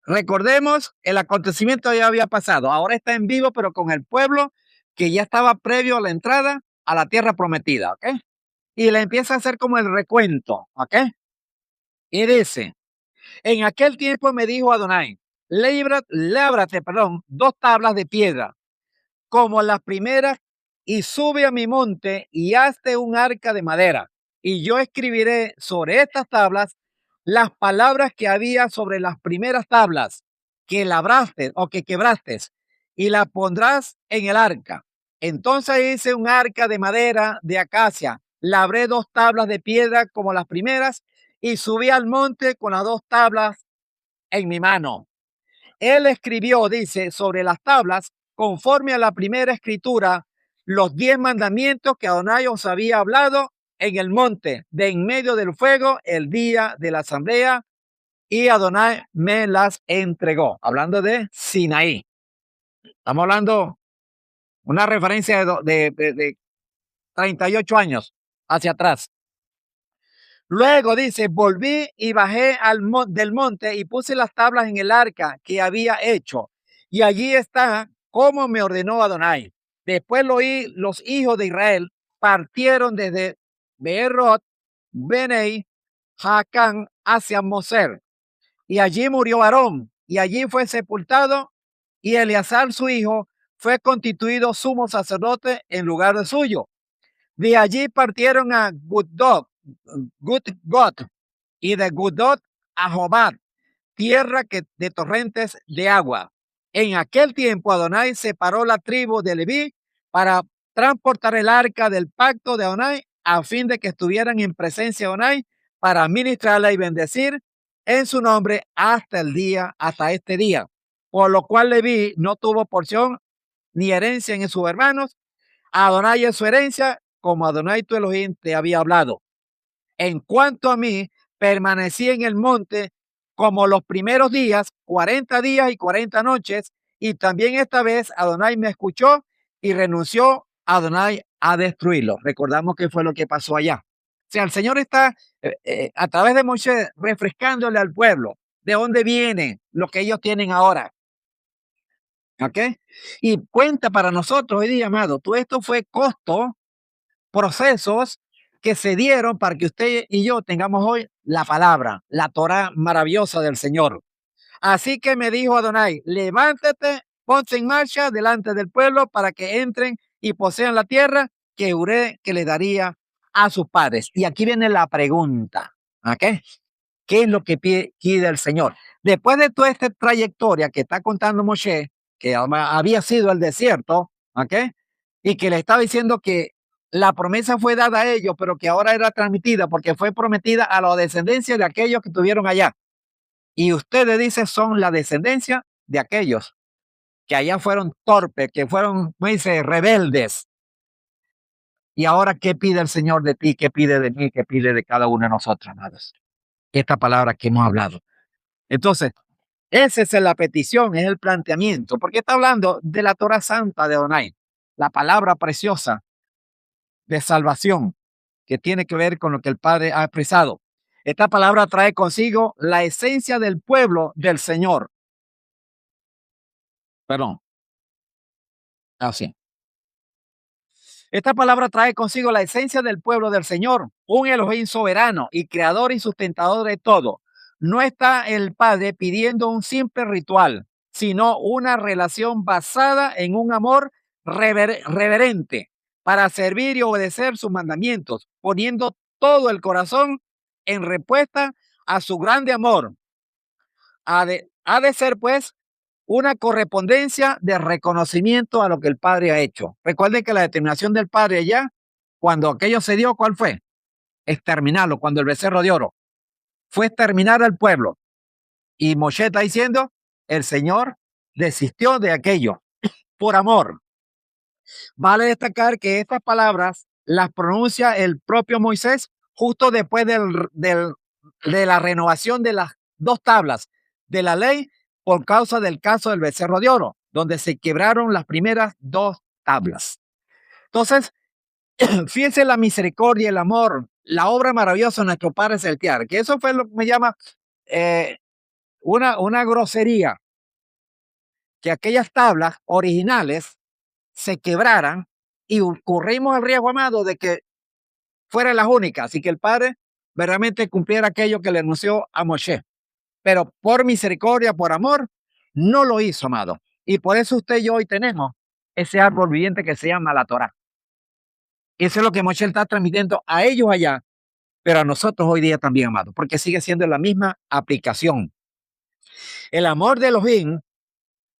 Recordemos, el acontecimiento ya había pasado, ahora está en vivo, pero con el pueblo que ya estaba previo a la entrada a la tierra prometida, ¿ok? Y le empieza a hacer como el recuento, ¿ok? Y dice, en aquel tiempo me dijo Adonai, lábrate, dos tablas de piedra como las primeras, y sube a mi monte y hazte un arca de madera. Y yo escribiré sobre estas tablas las palabras que había sobre las primeras tablas que labraste o que quebraste, y las pondrás en el arca. Entonces hice un arca de madera de acacia, labré dos tablas de piedra como las primeras, y subí al monte con las dos tablas en mi mano. Él escribió, dice, sobre las tablas, conforme a la primera escritura, los 10 mandamientos que Adonai os había hablado en el monte de en medio del fuego el día de la asamblea, y Adonai me las entregó. Hablando de Sinaí. Estamos hablando una referencia de 38 años hacia atrás. Luego dice, volví y bajé del monte y puse las tablas en el arca que había hecho. Y allí está como me ordenó Adonai. Después los hijos de Israel partieron desde Beerot, Benei, Jacán hacia Moser. Y allí murió Aarón y allí fue sepultado, y Eleazar su hijo fue constituido sumo sacerdote en lugar de suyo. De allí partieron a Gudgot y de Gudot a Jobad, tierra de torrentes de agua. En aquel tiempo Adonai separó la tribu de Leví para transportar el arca del pacto de Adonai a fin de que estuvieran en presencia de Adonai para ministrarla y bendecir en su nombre hasta este día. Por lo cual Leví no tuvo porción ni herencia en sus hermanos. Adonai es su herencia, como Adonai tu Elohim te había hablado. En cuanto a mí, permanecí en el monte como los primeros días, 40 días y 40 noches, y también esta vez Adonai me escuchó y renunció Adonai a destruirlo. Recordamos que fue lo que pasó allá. O sea, el Señor está a través de Moisés refrescándole al pueblo de dónde viene lo que ellos tienen ahora. ¿Ok? Y cuenta para nosotros hoy día, amado, todo esto fue costo, procesos que se dieron para que usted y yo tengamos hoy la palabra, la Torá maravillosa del Señor. Así que me dijo Adonai, levántate, ponte en marcha delante del pueblo para que entren y posean la tierra que juré que le daría a sus padres. Y aquí viene la pregunta, ¿ok? ¿Qué es lo que pide el Señor? Después de toda esta trayectoria que está contando Moshe, que había sido el desierto, ¿ok? Y que le estaba diciendo que la promesa fue dada a ellos, pero que ahora era transmitida porque fue prometida a la descendencia de aquellos que estuvieron allá. Y ustedes, dice, son la descendencia de aquellos que allá fueron torpes, que fueron, me dice, rebeldes. Y ahora, ¿qué pide el Señor de ti? ¿Qué pide de mí? ¿Qué pide de cada uno de nosotros, amados? Esta palabra que hemos hablado. Entonces, esa es la petición, es el planteamiento, porque está hablando de la Torah Santa de Adonai, la palabra preciosa de salvación que tiene que ver con lo que el Padre ha expresado. Esta palabra trae consigo la esencia del pueblo del Señor. Perdón, así. Esta palabra trae consigo la esencia del pueblo del Señor, un Elohim soberano y creador y sustentador de todo. No está el Padre pidiendo un simple ritual, sino una relación basada en un amor reverente para servir y obedecer sus mandamientos, poniendo todo el corazón en respuesta a su grande amor. Ha de ser, pues, una correspondencia de reconocimiento a lo que el Padre ha hecho. Recuerden que la determinación del Padre allá, cuando aquello se dio, ¿cuál fue? Exterminarlo, cuando el becerro de oro fue exterminar al pueblo. Y Moshe está diciendo, el Señor desistió de aquello por amor. Vale destacar que estas palabras las pronuncia el propio Moisés justo después de la renovación de las dos tablas de la ley por causa del caso del becerro de oro, donde se quebraron las primeras dos tablas. Entonces, fíjense la misericordia, el amor, la obra maravillosa de nuestro Padre Celestial, que eso fue lo que me llama una grosería, que aquellas tablas originales se quebraran y corrimos el riesgo, amado, de que fueran las únicas y que el Padre verdaderamente cumpliera aquello que le anunció a Moshe. Pero por misericordia, por amor, no lo hizo, amado. Y por eso usted y yo hoy tenemos ese árbol viviente que se llama la Torah. Eso es lo que Moshe está transmitiendo a ellos allá, pero a nosotros hoy día también, amado, porque sigue siendo la misma aplicación. El amor de Elohim,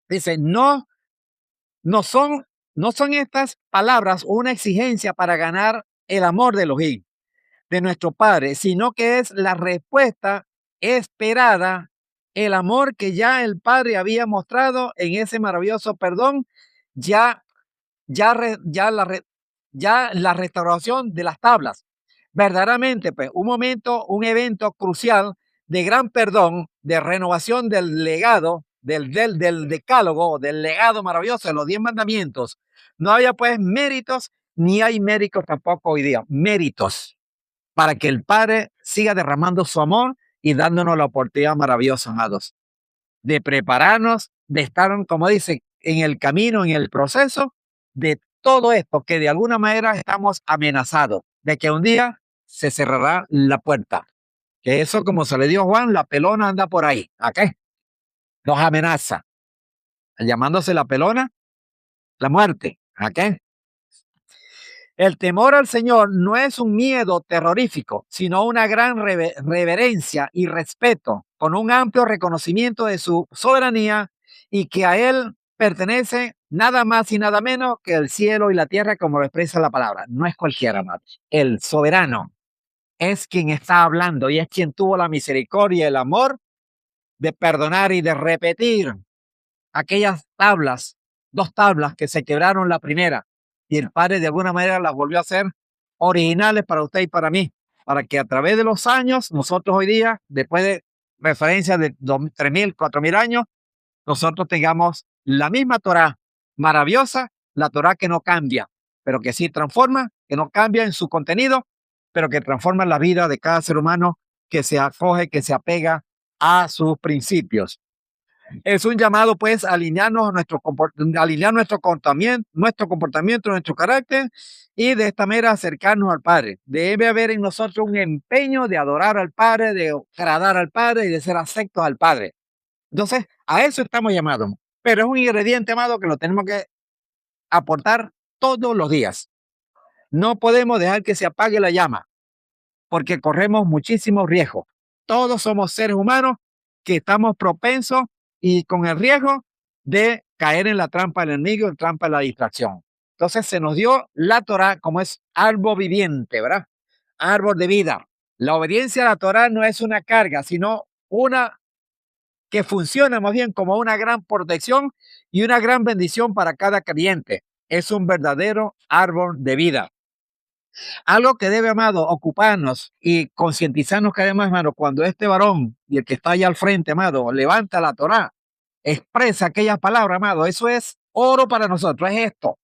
dice, no son estas palabras una exigencia para ganar el amor de Elohim, de nuestro Padre, sino que es la respuesta esperada, el amor que ya el Padre había mostrado en ese maravilloso perdón, ya, ya la restauración de las tablas. Verdaderamente, pues, un evento crucial de gran perdón, de renovación del legado, del decálogo, del legado maravilloso de los 10 mandamientos. No había, pues, méritos, ni hay méritos tampoco hoy día. Méritos para que el Padre siga derramando su amor y dándonos la oportunidad maravillosa, amados, de prepararnos, de estar, como dice, en el camino, en el proceso de todo esto, que de alguna manera estamos amenazados, de que un día se cerrará la puerta. Que eso, como se le dio a Juan, la pelona anda por ahí. ¿A qué? Nos amenaza. Llamándose la pelona, la muerte. ¿A qué? El temor al Señor no es un miedo terrorífico, sino una gran reverencia y respeto, con un amplio reconocimiento de su soberanía y que a Él pertenece nada más y nada menos que el cielo y la tierra, como lo expresa la palabra. No es cualquiera, amado. El soberano es quien está hablando y es quien tuvo la misericordia y el amor de perdonar y de repetir aquellas tablas, dos tablas que se quebraron la primera, y el Padre de alguna manera las volvió a hacer originales para usted y para mí, para que a través de los años, nosotros hoy día, después de referencia de 3.000, 4.000 años, nosotros tengamos la misma Torah maravillosa, la Torah que no cambia, pero que sí transforma, que no cambia en su contenido, pero que transforma la vida de cada ser humano que se acoge, que se apega a sus principios. Es un llamado, pues, a alinearnos alinear nuestro comportamiento, nuestro carácter y de esta manera acercarnos al Padre. Debe haber en nosotros un empeño de adorar al Padre, de agradar al Padre y de ser aceptos al Padre. Entonces, a eso estamos llamados. Pero es un ingrediente, amado, que lo tenemos que aportar todos los días. No podemos dejar que se apague la llama, porque corremos muchísimos riesgos. Todos somos seres humanos que estamos propensos y con el riesgo de caer en la trampa del enemigo, en trampa de la distracción. Entonces se nos dio la Torah como es árbol viviente, ¿verdad? Árbol de vida. La obediencia a la Torah no es una carga, sino una que funciona más bien como una gran protección y una gran bendición para cada creyente. Es un verdadero árbol de vida. Algo que debe, amado, ocuparnos y concientizarnos cada vez más, hermano, cuando este varón y el que está allá al frente, amado, levanta la Torá, expresa aquella palabra, amado, eso es oro para nosotros, es esto,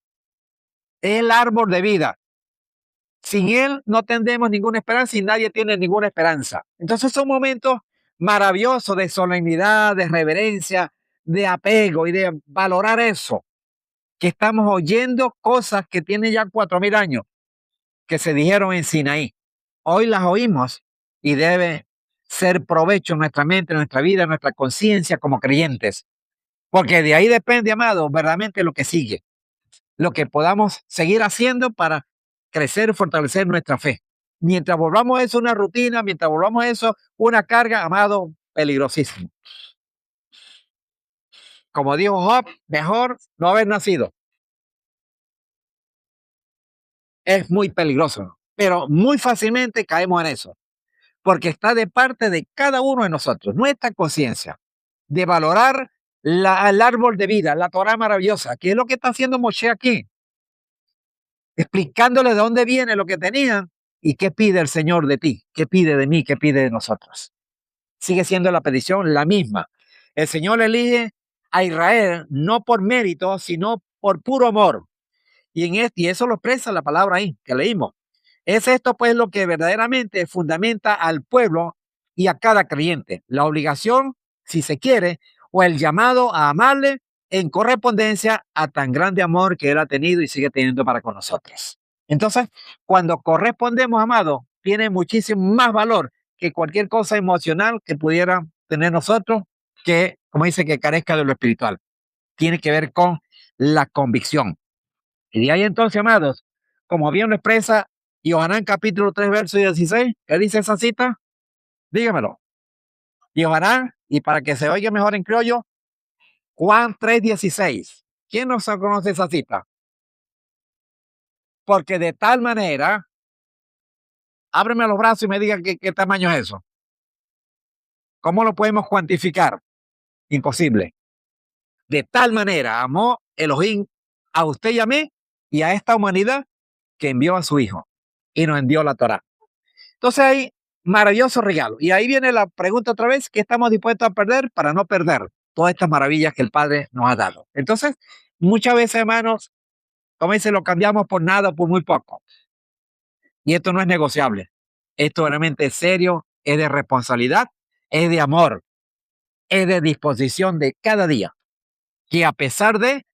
es el árbol de vida. Sin él no tendremos ninguna esperanza y nadie tiene ninguna esperanza. Entonces son momentos maravillosos de solemnidad, de reverencia, de apego y de valorar eso, que estamos oyendo cosas que tienen ya 4000 años, que se dijeron en Sinaí. Hoy las oímos y debe ser provecho en nuestra mente, en nuestra vida, en nuestra conciencia como creyentes. Porque de ahí depende, amado, verdaderamente lo que sigue, lo que podamos seguir haciendo para crecer y fortalecer nuestra fe. Mientras volvamos eso una rutina, mientras volvamos eso una carga, amado, peligrosísimo. Como dijo Job, mejor no haber nacido. Es muy peligroso, pero muy fácilmente caemos en eso, porque está de parte de cada uno de nosotros, nuestra conciencia, de valorar el árbol de vida, la Torah maravillosa, que es lo que está haciendo Moshe aquí, explicándole de dónde viene lo que tenían y qué pide el Señor de ti, qué pide de mí, qué pide de nosotros. Sigue siendo la petición la misma. El Señor elige a Israel no por mérito, sino por puro amor. Y eso lo expresa la palabra ahí que leímos. Es esto pues lo que verdaderamente fundamenta al pueblo y a cada creyente. La obligación, si se quiere, o el llamado a amarle en correspondencia a tan grande amor que él ha tenido y sigue teniendo para con nosotros. Entonces, cuando correspondemos, amado, tiene muchísimo más valor que cualquier cosa emocional que pudiera tener nosotros, que, como dice, que carezca de lo espiritual. Tiene que ver con la convicción. Y de ahí entonces, amados, como bien lo expresa Yohanan capítulo 3, verso 16, ¿qué dice esa cita? Dígamelo. Yohanan, y para que se oiga mejor en criollo, Juan 3, 16. ¿Quién no conoce esa cita? Porque de tal manera, ábreme los brazos y me diga qué tamaño es eso. ¿Cómo lo podemos cuantificar? Imposible. De tal manera amó Elohim a usted y a mí y a esta humanidad que envió a su Hijo y nos envió la Torá. Entonces hay maravilloso regalo. Y ahí viene la pregunta otra vez, ¿qué estamos dispuestos a perder para no perder todas estas maravillas que el Padre nos ha dado? Entonces, muchas veces, hermanos, como dice, lo cambiamos por nada, por muy poco. Y esto no es negociable. Esto realmente es serio, es de responsabilidad, es de amor, es de disposición de cada día. Que a pesar de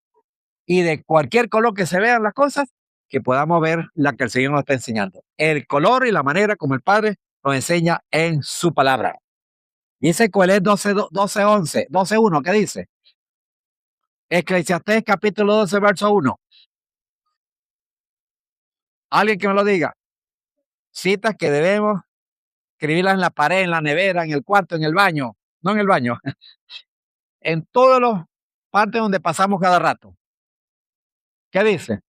y de cualquier color que se vean las cosas, que podamos ver la que el Señor nos está enseñando. El color y la manera como el Padre nos enseña en su palabra. Dice Coelés 12:1, ¿qué dice? Eclesiastés capítulo 12, verso 1. Alguien que me lo diga. Citas que debemos escribirlas en la pared, en la nevera, en el cuarto, en el baño. No en el baño. En todas las partes donde pasamos cada rato. ¿Qué dice?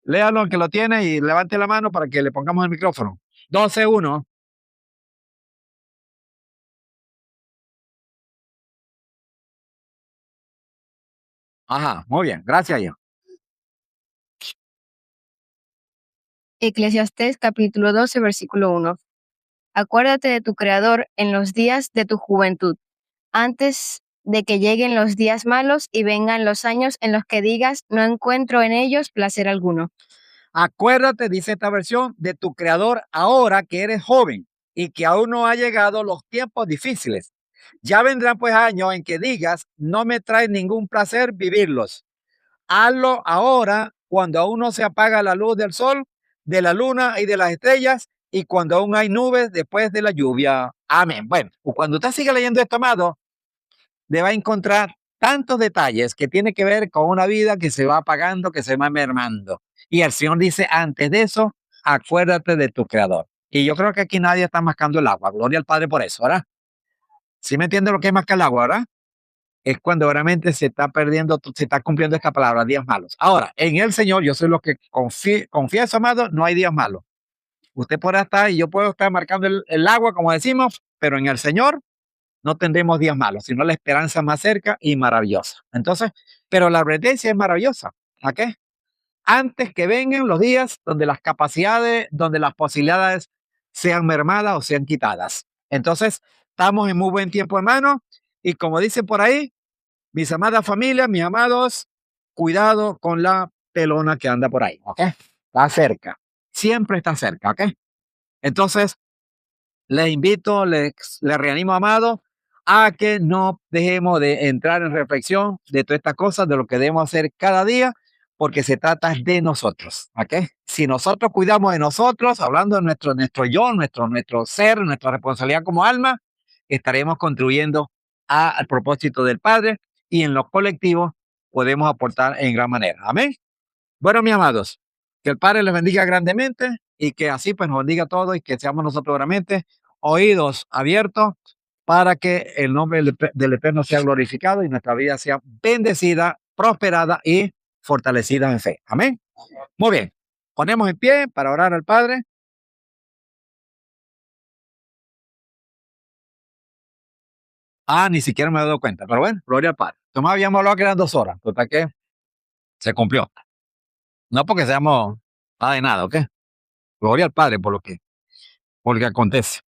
Léalo el que lo tiene y levante la mano para que le pongamos el micrófono. 12:1. Ajá, muy bien, gracias yo. Eclesiastés capítulo 12, versículo 1. Acuérdate de tu Creador en los días de tu juventud, antes de que lleguen los días malos y vengan los años en los que digas, no encuentro en ellos placer alguno. Acuérdate, dice esta versión, de tu Creador ahora que eres joven y que aún no ha llegado los tiempos difíciles. Ya vendrán pues años en que digas, no me trae ningún placer vivirlos. Hazlo ahora cuando aún no se apaga la luz del sol, de la luna y de las estrellas y cuando aún hay nubes después de la lluvia. Amén. Bueno, cuando usted siga leyendo esto, amado, le va a encontrar tantos detalles que tiene que ver con una vida que se va apagando, que se va mermando. Y el Señor dice, antes de eso, acuérdate de tu Creador. Y yo creo que aquí nadie está mascando el agua. Gloria al Padre por eso, ¿verdad? ¿Sí me entiende lo que es mascar el agua, verdad? Es cuando realmente se está perdiendo, se está cumpliendo esta palabra, días malos. Ahora, en el Señor, yo soy lo que confieso, amado, no hay días malos. Usted podrá estar y yo puedo estar marcando el agua, como decimos, pero en el Señor no tendremos días malos, sino la esperanza más cerca y maravillosa. Entonces, pero la advertencia es maravillosa. ¿A qué? antes que vengan los días donde las capacidades, donde las posibilidades sean mermadas o sean quitadas. Entonces, estamos en muy buen tiempo, hermano, y como dicen por ahí, mis amadas familias, mis amados, cuidado con la pelona que anda por ahí, ¿ok? Está cerca, siempre está cerca, ¿ok? Entonces, les invito, les reanimo, amado, a que no dejemos de entrar en reflexión de todas estas cosas, de lo que debemos hacer cada día, porque se trata de nosotros, ¿ok? Si nosotros cuidamos de nosotros, hablando de nuestro yo, nuestro ser, nuestra responsabilidad como alma, estaremos contribuyendo al propósito del Padre y en lo colectivo podemos aportar en gran manera. Amén. Bueno, mis amados, que el Padre les bendiga grandemente y que así pues nos bendiga a todos y que seamos nosotros realmente oídos abiertos para que el nombre del Eterno sea glorificado y nuestra vida sea bendecida, prosperada y fortalecida en fe. Amén. Muy bien. Ponemos en pie para orar al Padre. Ni siquiera me he dado cuenta, pero bueno, gloria al Padre. Tomás habíamos hablado que eran 2 horas, total que se cumplió. No porque seamos nada de nada, ¿ok? Gloria al Padre por lo que acontece.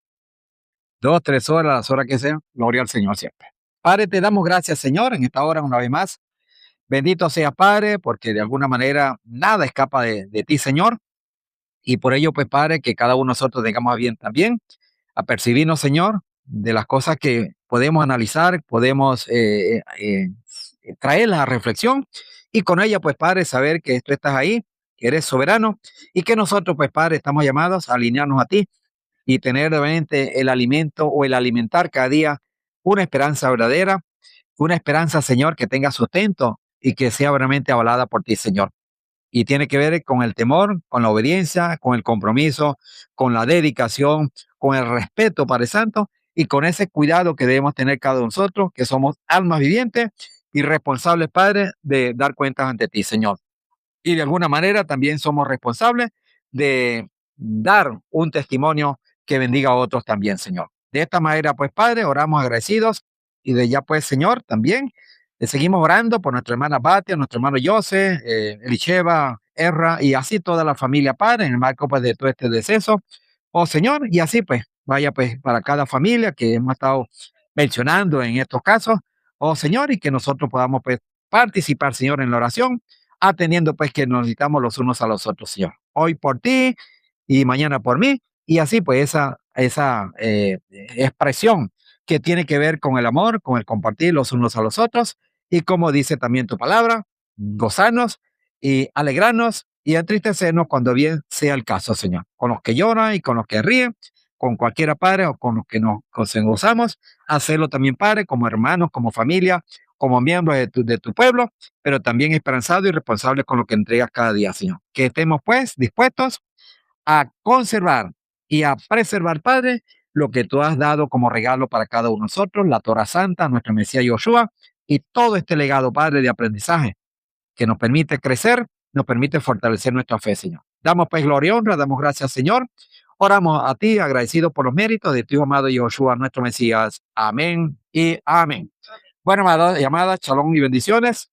2, 3 horas, las horas que sean, gloria al Señor siempre. Padre, te damos gracias, Señor, en esta hora una vez más. Bendito sea, Padre, porque de alguna manera nada escapa de ti, Señor. Y por ello, pues, Padre, que cada uno de nosotros tengamos a bien también a percibirnos, Señor, de las cosas que podemos analizar, podemos traerlas a reflexión y con ella, pues, Padre, saber que tú estás ahí, que eres soberano y que nosotros, pues, Padre, estamos llamados a alinearnos a ti y tener realmente el alimento o el alimentar cada día una esperanza verdadera, una esperanza, Señor, que tenga sustento y que sea realmente avalada por ti, Señor. Y tiene que ver con el temor, con la obediencia, con el compromiso, con la dedicación, con el respeto, Padre Santo, y con ese cuidado que debemos tener cada uno de nosotros, que somos almas vivientes y responsables, Padre, de dar cuentas ante ti, Señor. Y de alguna manera también somos responsables de dar un testimonio que bendiga a otros también, Señor. De esta manera, pues, Padre, oramos agradecidos y de ya, pues, Señor, también le seguimos orando por nuestra hermana Batia, nuestro hermano Jose, Elisheva, Erra y así toda la familia, Padre, en el marco, pues, de todo este deceso. Oh, Señor, y así, pues, vaya, pues, para cada familia que hemos estado mencionando en estos casos. Oh, Señor, y que nosotros podamos, pues, participar, Señor, en la oración atendiendo pues que nos necesitamos los unos a los otros, Señor. Hoy por ti y mañana por mí. Y así pues esa expresión que tiene que ver con el amor, con el compartir los unos a los otros. Y como dice también tu palabra, gozarnos y alegrarnos y entristecernos cuando bien sea el caso, Señor. Con los que lloran y con los que ríen, con cualquiera, Padre, o con los que nos gozamos, hacerlo también, Padre, como hermanos, como familia, como miembros de tu pueblo, pero también esperanzado y responsable con lo que entregas cada día, Señor. Que estemos, pues, dispuestos a conservar y a preservar, Padre, lo que tú has dado como regalo para cada uno de nosotros, la Torah Santa, nuestra Mesías Yoshua, y todo este legado, Padre, de aprendizaje que nos permite crecer, nos permite fortalecer nuestra fe, Señor. Damos, pues, gloria y honra, damos gracias, Señor. Oramos a ti, agradecidos por los méritos de tu amado Yoshua, nuestro Mesías. Amén y amén. Bueno, amadas y amadas, shalom y bendiciones.